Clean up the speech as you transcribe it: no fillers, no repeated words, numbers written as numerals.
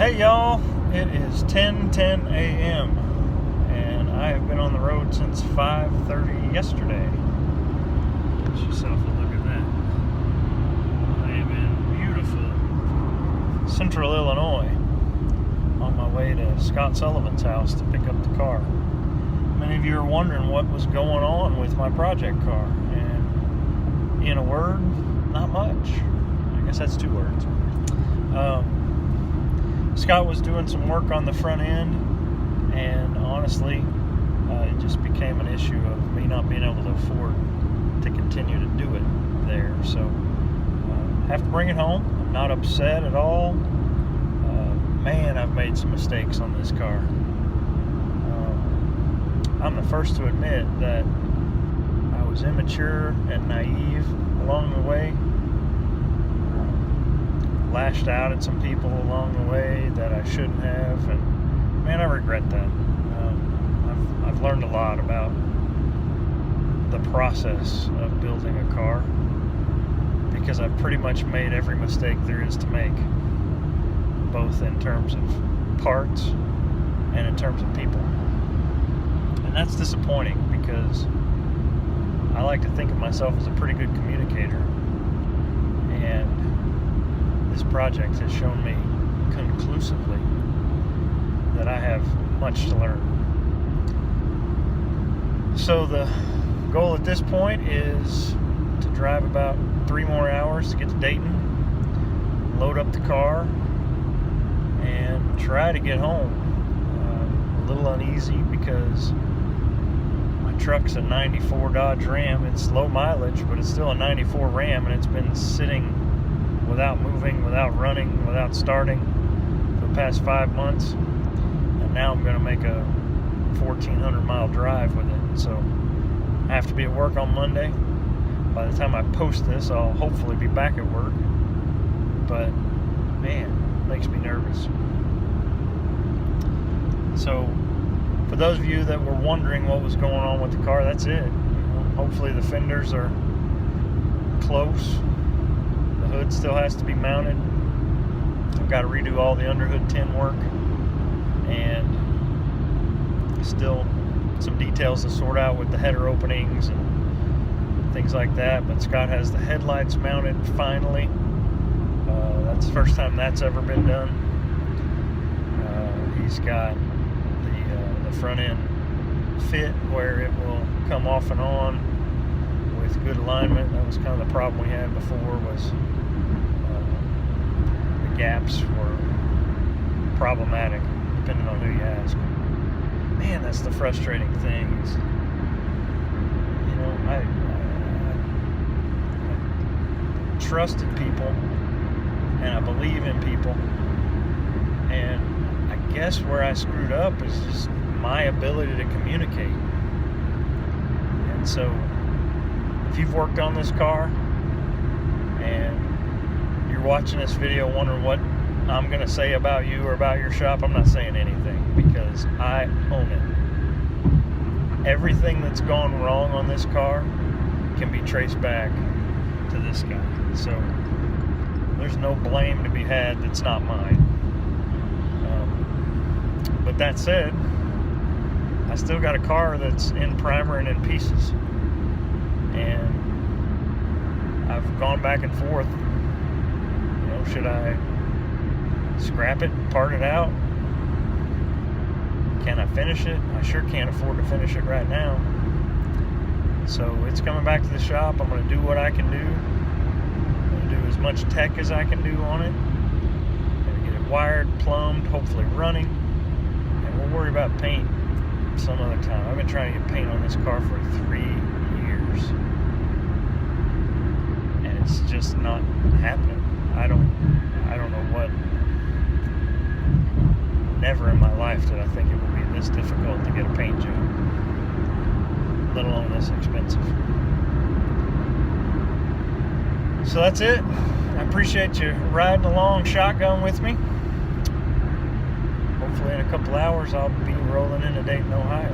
Hey y'all, it is 10:10 a.m. and I have been on the road since 5:30 yesterday. Get yourself a look at that. I am in beautiful Central Illinois on my way to Scott Sullivan's house to pick up the car. Many of you are wondering what was going on with my project car, and in a word, not much. I guess that's two words. Scott was doing some work on the front end, and honestly, it just became an issue of me not being able to afford to continue to do it there. So, have to bring it home. I'm not upset at all. Man, I've made some mistakes on this car. I'm the first to admit that I was immature and naive along the way. Lashed out at some people along the way that I shouldn't have, and man, I regret that. I've learned a lot about the process of building a car because I've pretty much made every mistake there is to make, both in terms of parts and in terms of people. And that's disappointing because I like to think of myself as a pretty good communicator, and this project has shown me conclusively that I have much to learn. So the goal at this point is to drive about 3 more hours to get to Dayton, load up the car, and try to get home. A little uneasy because my truck's a 94 Dodge Ram. It's low mileage, but it's still a 94 Ram, and it's been sitting without moving, without running, without starting for the past 5 months, and now I'm going to make a 1,400 mile drive with it. So I have to be at work on Monday. By the time I post this, I'll hopefully be back at work, but man, it makes me nervous. So for those of you that were wondering what was going on with the car, that's it. Hopefully the fenders are close. The hood still has to be mounted. I've got to redo all the underhood tin work, and still some details to sort out with the header openings and things like that. But Scott has the headlights mounted finally. That's the first time that's ever been done. He's got the front end fit where it will come off and on with good alignment. That was kind of the problem we had before, was the gaps were problematic depending on who you ask. Man, that's the frustrating thing is, I trusted people and I believe in people, and I guess where I screwed up is just my ability to communicate. And so if you've worked on this car and you're watching this video wondering what I'm going to say about you or about your shop, I'm not saying anything because I own it. Everything that's gone wrong on this car can be traced back to this guy. So there's no blame to be had that's not mine. But that said, I still got a car that's in primer and in pieces. And I've gone back and forth. Should I scrap it, part it out? Can I finish it? I sure can't afford to finish it right now. So it's coming back to the shop. I'm going to do what I can do. I'm going to do as much tech as I can do on it. I'm going to get it wired, plumbed, hopefully running. And we'll worry about paint some other time. I've been trying to get paint on this car for 3 years. And it's just not happening. I don't know what. Never in my life did I think it would be this difficult to get a paint job, let alone this expensive. So that's it. I appreciate you riding along shotgun with me. Hopefully in a couple hours I'll be rolling into Dayton, Ohio.